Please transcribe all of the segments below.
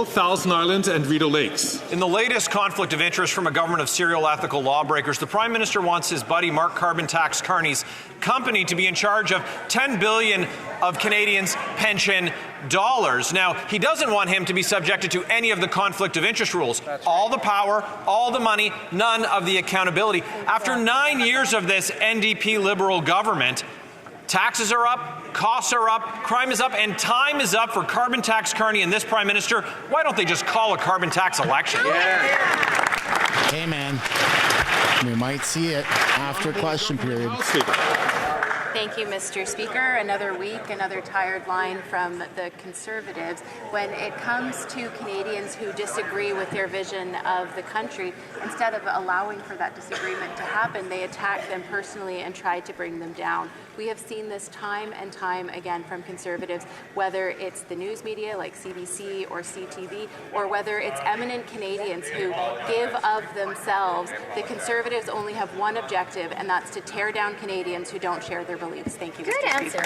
Grenville, Thousand Islands, and Rideau Lakes. In the latest conflict of interest from a government of serial ethical lawbreakers, the Prime Minister wants his buddy Mark Carbon Tax Carney's company to be in charge of $10 billion of Canadians' pension dollars. Now, he doesn't want him to be subjected to any of the conflict of interest rules. All the power, all the money, none of the accountability. After 9 years of this NDP Liberal government, taxes are up, costs are up, crime is up, and time is up for Carbon Tax Carney and this Prime Minister. Why don't they just call a carbon tax election? Hey, man. We might see it after question period. Thank you, Mr. Speaker. Another week, another tired line from the Conservatives. When it comes to Canadians who disagree with their vision of the country, instead of allowing for that disagreement to happen, they attack them personally and try to bring them down. We have seen this time and time again from Conservatives, whether it's the news media like CBC or CTV, or whether it's eminent Canadians who give of themselves. The Conservatives only have one objective, and that's to tear down Canadians who don't share their beliefs. Thank you, Mr. Speaker.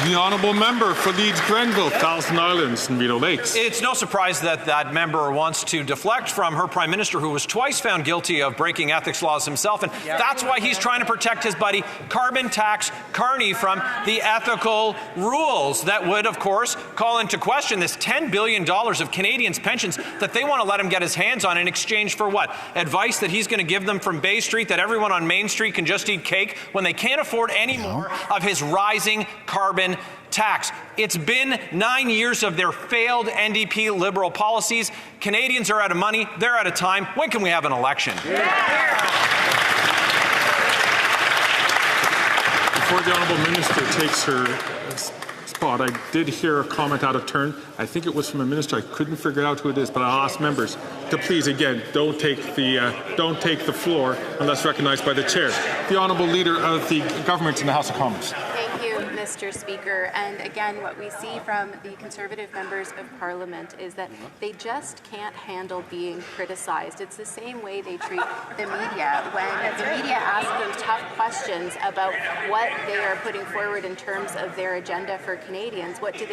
The honourable member for Leeds Grenville, Thousand Islands, and Rideau Lakes. It's no surprise that that member wants to deflect from her Prime Minister, who was twice found guilty of breaking ethics laws himself, and that's why he's trying to protect his buddy Carbon Tax Carney from the ethical rules that would, of course, call into question this $10 billion of Canadians' pensions that they want to let him get his hands on in exchange for what? Advice that he's going to give them from Bay Street that everyone on Main Street can just eat cake when they can't afford any more of his rising carbon tax. It's been 9 years of their failed NDP Liberal policies. Canadians are out of money. They're out of time. When can we have an election? Before the honourable minister takes her spot, I did hear a comment out of turn. I think it was from a minister. I couldn't figure out who it is, but I'll ask members to please, again, don't take the floor unless recognised by the chair. The honourable leader of the government in the House of Commons. Thank you, Mr. Speaker. And again, what we see from the Conservative members of Parliament is that they just can't handle being criticized. It's the same way they treat the media. When the media asks them tough questions about what they are putting forward in terms of their agenda for Canadians, what do?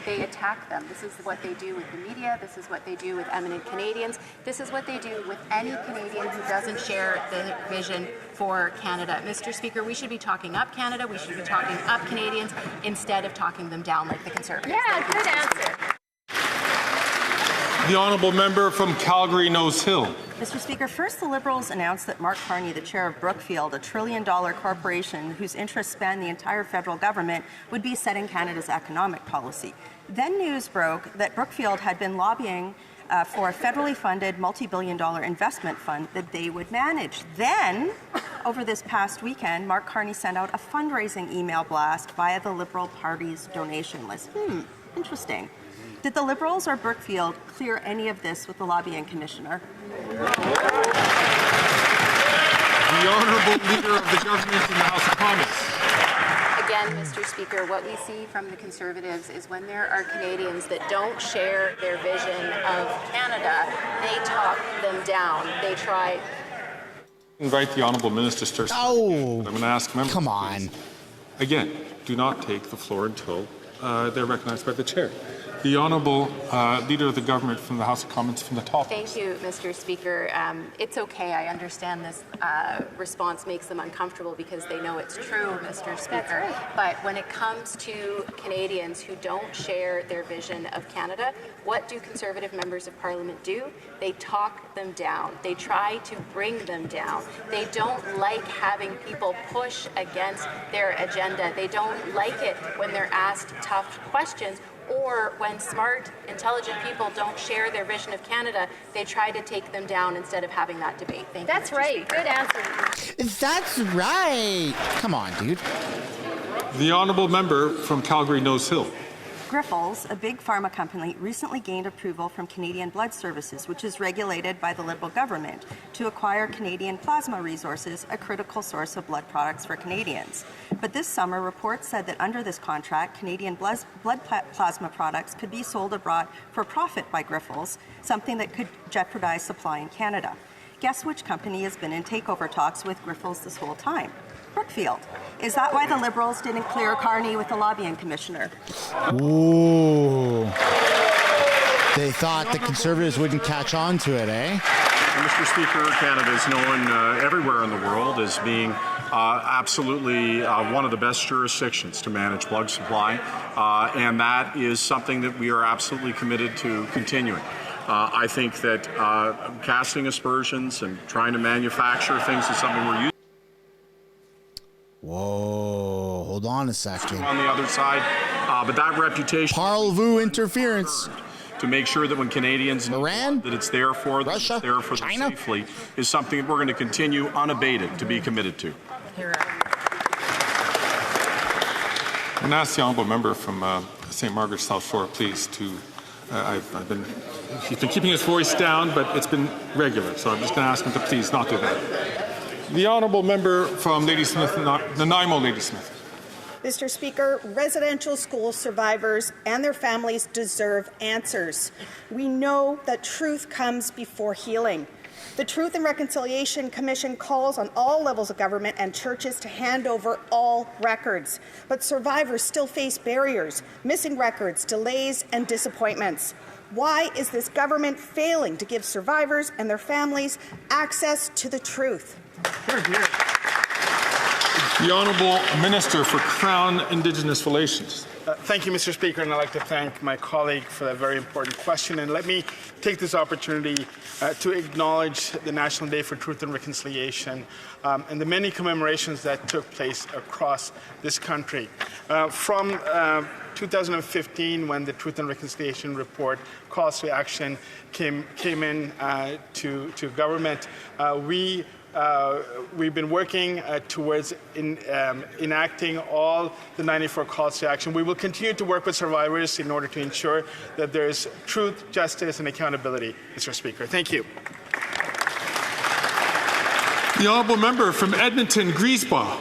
They attack them. This is what they do with the media. This is what they do with eminent Canadians. This is what they do with any Canadian who doesn't share the vision for Canada. Mr. Speaker, we should be talking up Canada. We should be talking up Canadians instead of talking them down like the Conservatives. Yeah, good answer. The honourable member from Calgary Nose Hill. Mr. Speaker, first the Liberals announced that Mark Carney, the chair of Brookfield, a trillion-dollar corporation whose interests span the entire federal government, would be setting Canada's economic policy. Then news broke that Brookfield had been lobbying for a federally funded multi-billion-dollar investment fund that they would manage. Then, over this past weekend, Mark Carney sent out a fundraising email blast via the Liberal Party's donation list. Interesting. Did the Liberals or Brookfield clear any of this with the lobbying commissioner? The honourable leader of the government in the House of Commons. Again, Mr. Speaker, what we see from the Conservatives is when there are Canadians that don't share their vision of Canada, they talk them down. They try. Invite the honourable minister to speak. Oh, I'm going to ask members. come on. Please. Again, do not take the floor until they're recognised by the chair. The honourable leader of the government from the House of Commons from the top. Thank you, Mr. Speaker. It's okay. I understand this response makes them uncomfortable because they know it's true, Mr. Speaker. Right. But when it comes to Canadians who don't share their vision of Canada, what do Conservative members of Parliament do? They talk them down. They try to bring them down. They don't like having people push against their agenda. They don't like it when they're asked tough questions, or when smart, intelligent people don't share their vision of Canada, they try to take them down instead of having that debate. Thank you, That's Mr. right. Speaker. Good answer. That's right. Come on, dude. The honourable member from Calgary Nose Hill. Grifols, a big pharma company, recently gained approval from Canadian Blood Services, which is regulated by the Liberal government, to acquire Canadian plasma resources, a critical source of blood products for Canadians. But this summer, reports said that under this contract, Canadian blood plasma products could be sold abroad for profit by Grifols, something that could jeopardize supply in Canada. Guess which company has been in takeover talks with Grifols this whole time? Brookfield. Is that why the Liberals didn't clear Carney with the lobbying commissioner? Ooh. They thought the Conservatives wouldn't catch on to it, eh? Mr. Speaker, Canada is known everywhere in the world as being absolutely one of the best jurisdictions to manage plug supply, and that is something that we are absolutely committed to continuing. I think that casting aspersions and trying to manufacture things is something we're using. Whoa, hold on a second. On the other side, but that reputation. Parlez-vous interference. To make sure that when Canadians know Iran, that it's there for them, Russia, it's there for China, them safely, is something that we're going to continue unabated to be committed to. And ask the honourable member from St. Margaret's South Shore, please, to he's been keeping his voice down, but it's been regular, so I'm just going to ask him to please not do that. The honourable member from Ladysmith, Nanaimo, Ladysmith. Mr. Speaker, residential school survivors and their families deserve answers. We know that truth comes before healing. The Truth and Reconciliation Commission calls on all levels of government and churches to hand over all records. But survivors still face barriers, missing records, delays, and disappointments. Why is this government failing to give survivors and their families access to the truth? The Honourable Minister for Crown Indigenous Relations. Thank you, Mr. Speaker, and I'd like to thank my colleague for that very important question. And let me take this opportunity to acknowledge the National Day for Truth and Reconciliation and the many commemorations that took place across this country. From 2015, when the Truth and Reconciliation Report calls to action came in to government, we've been working towards enacting all the 94 calls to action. We will continue to work with survivors in order to ensure that there is truth, justice, and accountability, Mr. Speaker. Thank you. The honourable member from Edmonton, Griesbach.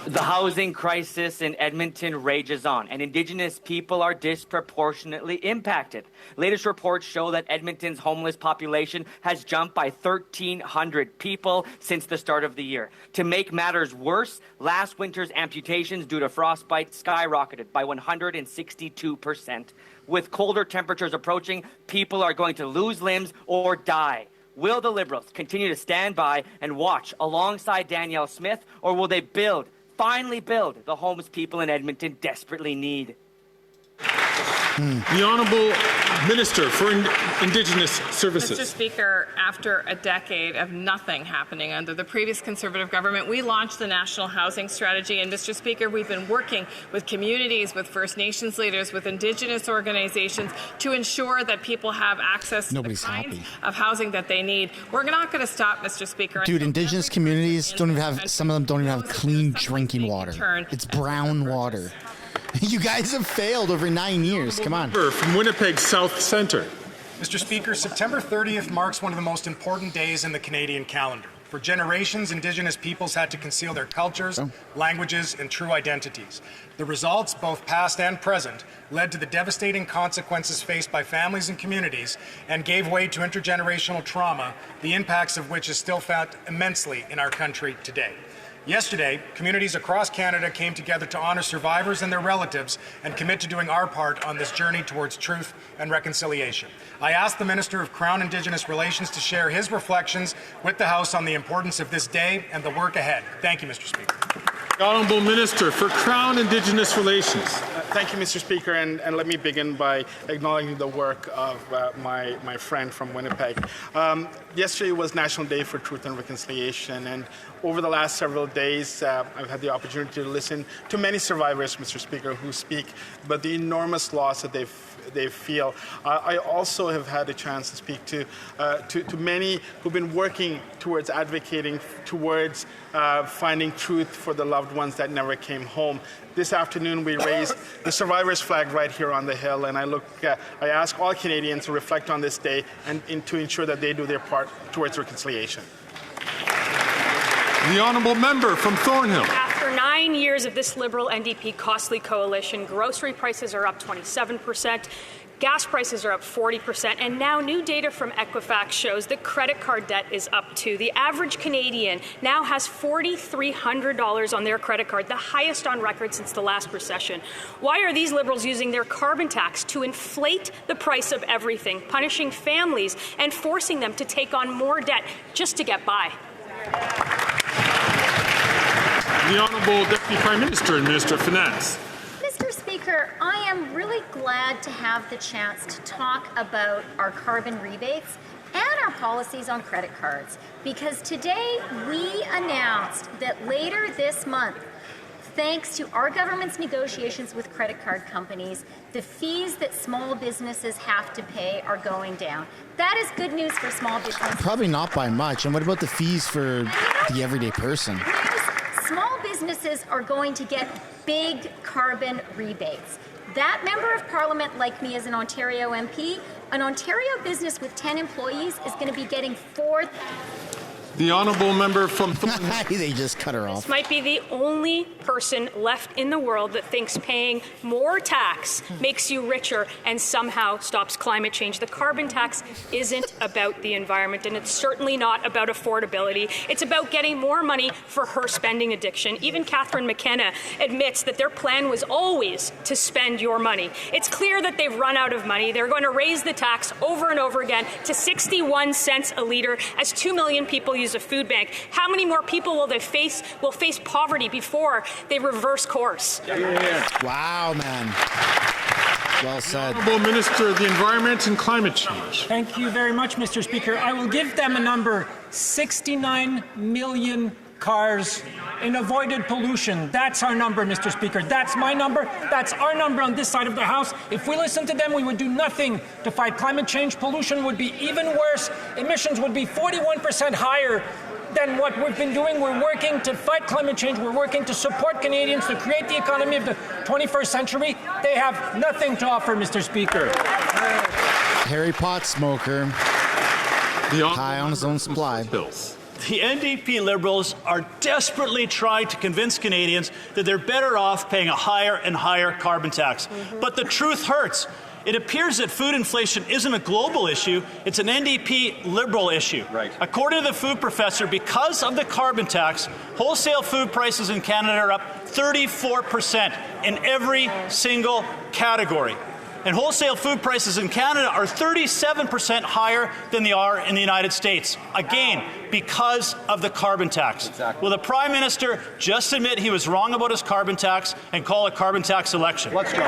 The housing crisis in Edmonton rages on, and Indigenous people are disproportionately impacted. Latest reports show that Edmonton's homeless population has jumped by 1,300 people since the start of the year. To make matters worse, last winter's amputations due to frostbite skyrocketed by 162%. With colder temperatures approaching, people are going to lose limbs or die. Will the Liberals continue to stand by and watch alongside Danielle Smith, or will they finally build the homes people in Edmonton desperately need? The Honourable Minister for Indigenous Services. Mr. Speaker, after a decade of nothing happening under the previous Conservative government, we launched the National Housing Strategy. And, Mr. Speaker, we've been working with communities, with First Nations leaders, with Indigenous organizations to ensure that people have access to the kinds of housing that they need. We're not going to stop, Mr. Speaker. Dude, Indigenous communities don't even have, some of them don't even have clean drinking water. It's brown water. You guys have failed over 9 years. Come on. From Winnipeg South Centre. Mr. Speaker, September 30th marks one of the most important days in the Canadian calendar. For generations, Indigenous peoples had to conceal their cultures, languages, and true identities. The results, both past and present, led to the devastating consequences faced by families and communities and gave way to intergenerational trauma, the impacts of which is still felt immensely in our country today. Yesterday, communities across Canada came together to honor survivors and their relatives and commit to doing our part on this journey towards truth and reconciliation. I asked the Minister of Crown Indigenous Relations to share his reflections with the House on the importance of this day and the work ahead. Thank you, Mr. Speaker. The Honourable Minister for Crown Indigenous Relations. Thank you, Mr. Speaker, and let me begin by acknowledging the work of my friend from Winnipeg. Yesterday was National Day for Truth and Reconciliation, and over the last several days, I've had the opportunity to listen to many survivors, Mr. Speaker, who speak about the enormous loss that they feel. I also have had a chance to speak to many who've been working towards advocating towards finding truth for the loved ones that never came home. This afternoon, we raised the survivors' flag right here on the Hill, and I ask all Canadians to reflect on this day and to ensure that they do their part towards reconciliation. The Honourable Member from Thornhill. After 9 years of this Liberal NDP costly coalition, grocery prices are up 27%. Gas prices are up 40%, and now new data from Equifax shows that credit card debt is up too. The average Canadian now has $4,300 on their credit card, the highest on record since the last recession. Why are these Liberals using their carbon tax to inflate the price of everything, punishing families and forcing them to take on more debt just to get by? The Honourable Deputy Prime Minister and Minister of Finance. Mr. Speaker, I am really glad to have the chance to talk about our carbon rebates and our policies on credit cards, because today we announced that later this month, thanks to our government's negotiations with credit card companies, the fees that small businesses have to pay are going down. That is good news for small businesses. Probably not by much. And what about the fees for the everyday person? Small businesses are going to get big carbon rebates. That member of parliament, like me as an Ontario MP, an Ontario business with 10 employees is going to be getting The Honourable Member from They just cut her off. This might be the only person left in the world that thinks paying more tax makes you richer and somehow stops climate change. The carbon tax isn't about the environment, and it's certainly not about affordability. It's about getting more money for her spending addiction. Even Catherine McKenna admits that their plan was always to spend your money. It's clear that they've run out of money. They're going to raise the tax over and over again to 61 cents a litre as 2 million people use a food bank. How many more people will face poverty before they reverse course? Wow, man. Well said. Honourable Minister of the Environment and Climate Change. Thank you very much, Mr. Speaker. I will give them a number: 69 million cars in avoided pollution. That's our number, Mr. Speaker. That's my number. That's our number on this side of the House. If we listen to them, we would do nothing to fight climate change. Pollution would be even worse. Emissions would be 41% higher than what we've been doing. We're working to fight climate change. We're working to support Canadians to create the economy of the 21st century. They have nothing to offer, Mr. Speaker. Harry Pot smoker. High on his own supply. The NDP Liberals are desperately trying to convince Canadians that they're better off paying a higher and higher carbon tax. But the truth hurts. It appears that food inflation isn't a global issue, it's an NDP Liberal issue. Right. According to the food professor, because of the carbon tax, wholesale food prices in Canada are up 34% in every single category. And wholesale food prices in Canada are 37% higher than they are in the United States. Again, because of the carbon tax. Exactly. Will the Prime Minister just admit he was wrong about his carbon tax and call a carbon tax election? Let's go.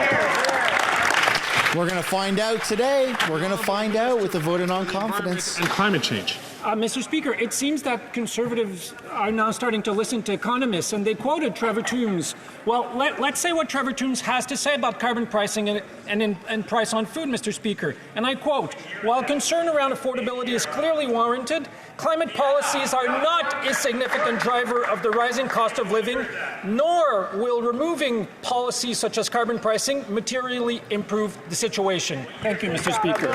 We're going to find out today. We're going to find out with the vote of non-confidence. And climate change. Mr. Speaker, it seems that Conservatives are now starting to listen to economists, and they quoted Trevor Toombs. Well, let's say what Trevor Toombs has to say about carbon pricing and price on food, Mr. Speaker. And I quote, "While concern around affordability is clearly warranted, climate policies are not a significant driver of the rising cost of living, nor will removing policies such as carbon pricing materially improve the situation." Thank you, Mr. Speaker.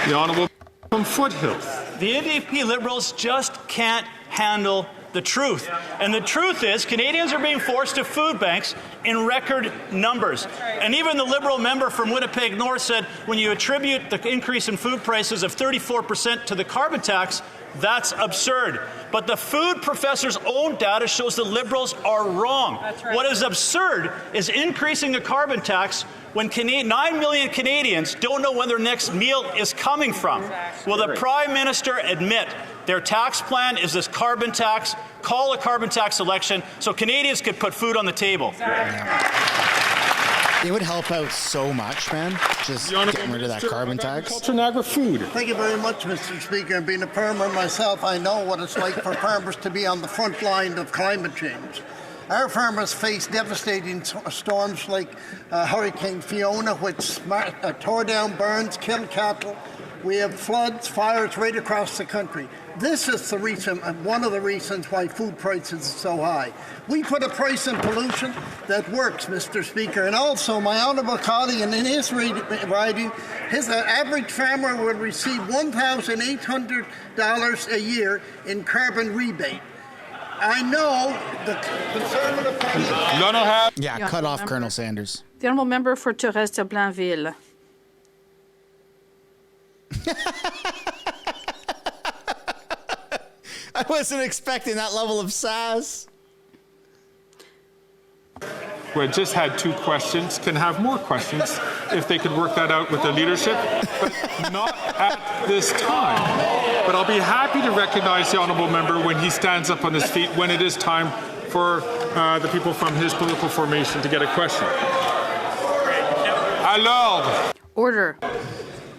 The Honourable from Foothills. The NDP Liberals just can't handle the truth. And the truth is Canadians are being forced to food banks in record numbers. And even the Liberal member from Winnipeg North said when you attribute the increase in food prices of 34% to the carbon tax, that's absurd. But the food professor's own data shows the Liberals are wrong. That's right. What is absurd is increasing the carbon tax when 9 million Canadians don't know when their next meal is coming from. Exactly. Will the Prime Minister admit their tax plan is this carbon tax, call a carbon tax election so Canadians could put food on the table? It would help out so much, man. Just getting rid of that carbon tax. Agriculture and agri-food. Thank you very much, Mr. Speaker. And being a farmer myself, I know what it's like for farmers to be on the front line of climate change. Our farmers face devastating storms like Hurricane Fiona, which tore down barns, killed cattle. We have floods, fires right across the country. This is the reason, one of the reasons why food prices are so high. We put a price on pollution that works, Mr. Speaker. And also, my honourable colleague, in his riding, his average farmer will receive $1,800 a year in carbon rebate. I know the Conservative Party... Yeah, cut off Colonel Sanders. The Honourable Member for Torres de Blainville. I wasn't expecting that level of sass. Who had just had 2 questions can have more questions if they could work that out with the leadership, but not at this time. But I'll be happy to recognize the honourable member when he stands up on his feet when it is time for the people from his political formation to get a question. Alors. Order.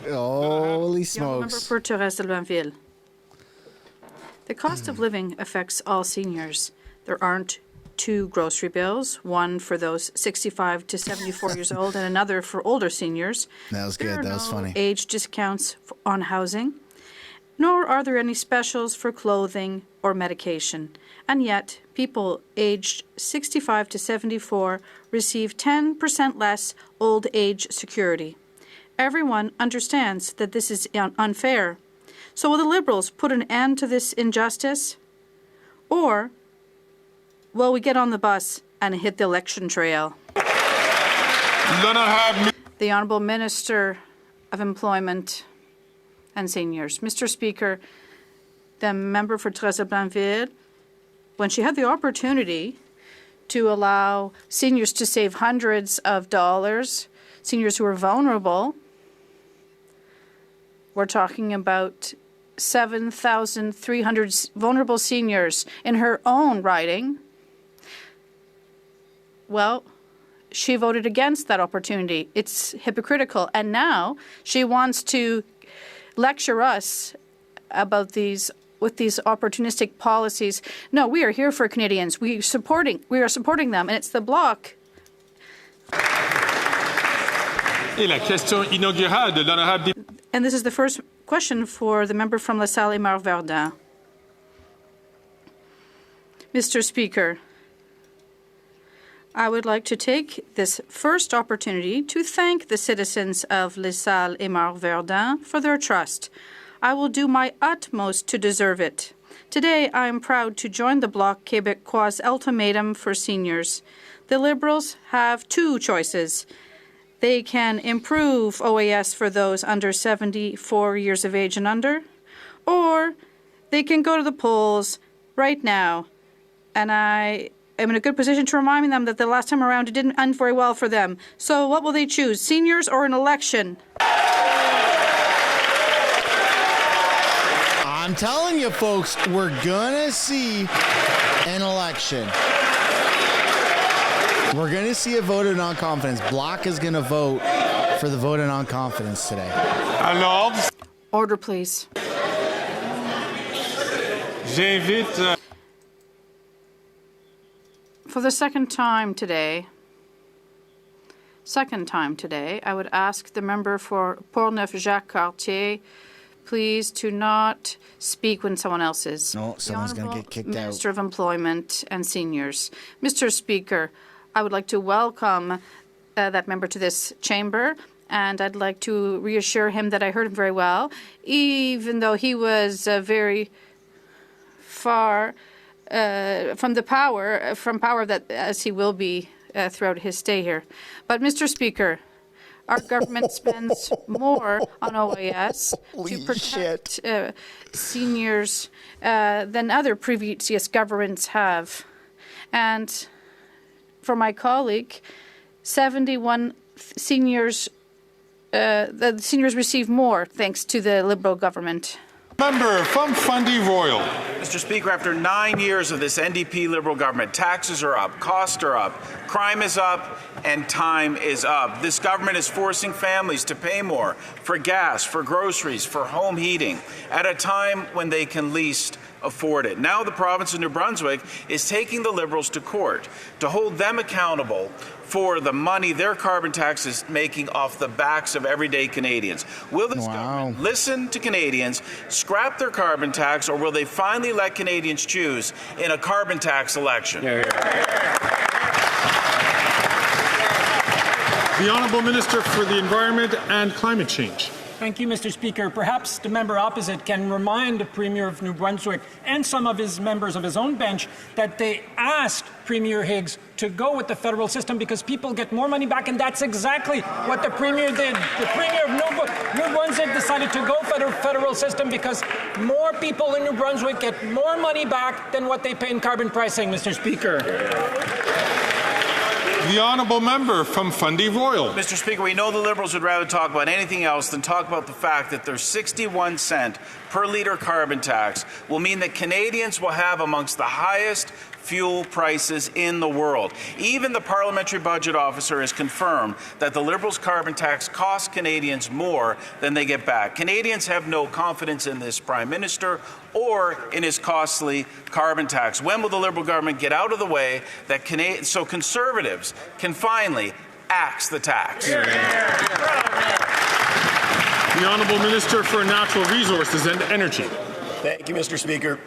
Holy smokes. Member for Torres de Blainville. The cost of living affects all seniors. There aren't 2 grocery bills, one for those 65 to 74 years old and another for older seniors. That was good. That was funny. Age discounts on housing, nor are there any specials for clothing or medication. And yet, people aged 65 to 74 receive 10% less old age security. Everyone understands that this is unfair. So will the Liberals put an end to this injustice? Or will we get on the bus and hit the election trail? The Honourable Minister of Employment and Seniors. Mr. Speaker, the member for Torres de Blainville, when she had the opportunity to allow seniors to save hundreds of dollars, seniors who are vulnerable, we're talking about 7,300 vulnerable seniors in her own riding. Well, she voted against that opportunity. It's hypocritical. And now she wants to lecture us about these opportunistic policies. No, we are here for Canadians. We are supporting them, and it's the Bloc. And this is the first question for the member from La Salle et Verdun. Mr. Speaker, I would like to take this first opportunity to thank the citizens of La Salle et Verdun for their trust. I will do my utmost to deserve it. Today, I am proud to join the Bloc Québécois ultimatum for seniors. The Liberals have 2 choices. They can improve OAS for those under 74 years of age and under, or they can go to the polls right now. And I am in a good position to remind them that the last time around it didn't end very well for them. So what will they choose, seniors or an election? I'm telling you, folks, we're gonna see an election. We're gonna see a vote of non-confidence. Bloc is gonna vote for the vote of non-confidence today. Order, please. For the second time today, I would ask the member for Portneuf-Jacques-Cartier, please, to not speak when someone else is. No, someone's going to get kicked out. Minister of Employment and Seniors. Mr. Speaker, I would like to welcome that member to this chamber, and I'd like to reassure him that I heard him very well, even though he was very far from power that as he will be throughout his stay here. But Mr. Speaker, our government spends more on OAS to protect seniors than other previous governments have. And for my colleague, 71 seniors, the seniors receive more thanks to the Liberal government. Member from Fundy Royal. Mr. Speaker, after 9 years of this NDP Liberal government, taxes are up, costs are up, crime is up, and time is up. This government is forcing families to pay more for gas, for groceries, for home heating, at a time when they can least afford it. Now the province of New Brunswick is taking the Liberals to court to hold them accountable for the money their carbon tax is making off the backs of everyday Canadians. Will this government listen to Canadians, scrap their carbon tax, or will they finally let Canadians choose in a carbon tax election? The Honourable Minister for the Environment and Climate Change. Thank you, Mr. Speaker. Perhaps the member opposite can remind the Premier of New Brunswick and some of his members of his own bench that they asked Premier Higgs to go with the federal system because people get more money back, and that's exactly what the Premier did. The Premier of New Brunswick decided to go for the federal system because more people in New Brunswick get more money back than what they pay in carbon pricing, Mr. Speaker. The honourable member from Fundy Royal. Mr. Speaker, we know the Liberals would rather talk about anything else than talk about the fact that their 61-cent per litre carbon tax will mean that Canadians will have amongst the highest fuel prices in the world. Even the Parliamentary Budget Officer has confirmed that the Liberals' carbon tax costs Canadians more than they get back. Canadians have no confidence in this Prime Minister or in his costly carbon tax. When will the Liberal government get out of the way so Conservatives can finally axe the tax? The Honourable Minister for Natural Resources and Energy. Thank you, Mr. Speaker.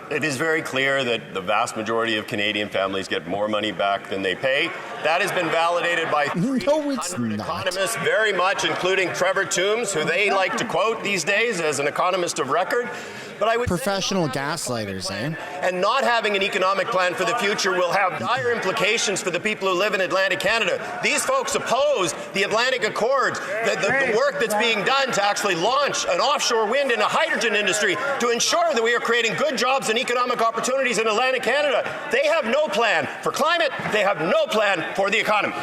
It is very clear that the vast majority of Canadian families get more money back than they pay. That has been validated by 300 economists, very much, including Trevor Toombs, who they like to quote these days as an economist of record. But I would professional gaslighters, eh? And not having an economic plan for the future will have dire implications for the people who live in Atlantic Canada. These folks oppose the Atlantic Accords, the work that's being done to actually launch an offshore wind and a hydrogen industry to ensure that we are creating good jobs and economic opportunities in Atlantic Canada. They have no plan for climate. They have no plan for the economy.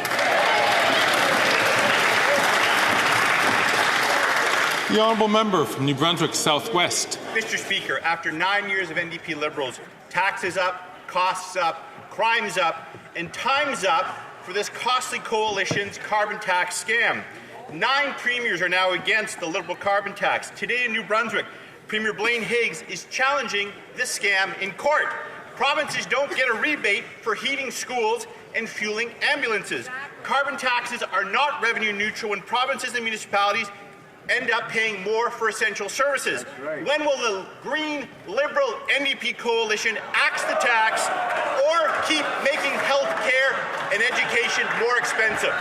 The honourable member from New Brunswick Southwest. Mr. Speaker, after 9 years of NDP Liberals, taxes up, costs up, crimes up, and time's up for this costly coalition's carbon tax scam. 9 premiers are now against the Liberal carbon tax. Today in New Brunswick, Premier Blaine Higgs is challenging this scam in court. Provinces don't get a rebate for heating schools and fueling ambulances. Carbon taxes are not revenue neutral when provinces and municipalities end up paying more for essential services. When will the Green Liberal NDP coalition axe the tax or keep making health care and education more expensive?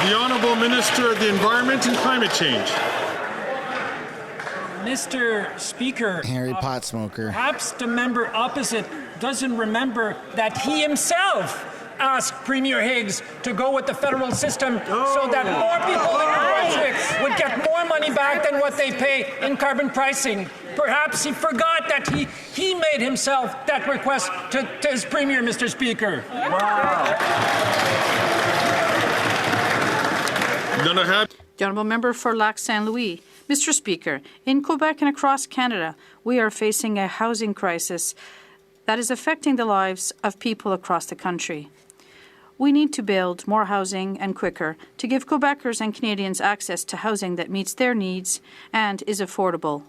The Honourable Minister of the Environment and Climate Change. Mr. Speaker, Harry pot smoker. Perhaps the member opposite doesn't remember that he himself asked Premier Higgs to go with the federal system so that more people in New Brunswick would get more money back than what they pay in carbon pricing. Perhaps he forgot that he made himself that request to his Premier, Mr. Speaker. Wow. The honourable member for Lac Saint Louis. Mr. Speaker, in Quebec and across Canada, we are facing a housing crisis that is affecting the lives of people across the country. We need to build more housing and quicker to give Quebecers and Canadians access to housing that meets their needs and is affordable.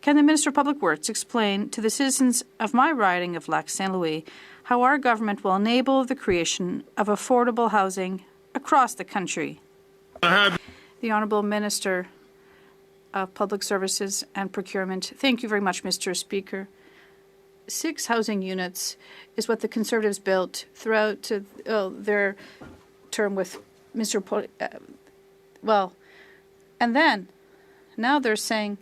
Can the Minister of Public Works explain to the citizens of my riding of Lac Saint Louis how our government will enable the creation of affordable housing across the country? The Honourable Minister of Public Services and Procurement. Thank you very much, Mr. Speaker. 6 housing units is what the Conservatives built throughout their term with Mr. And then, now they're saying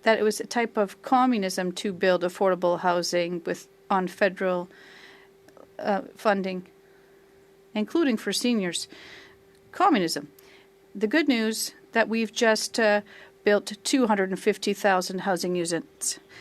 that it was a type of communism to build affordable housing on federal funding, including for seniors. Communism. The good news that we've just built 250,000 housing units.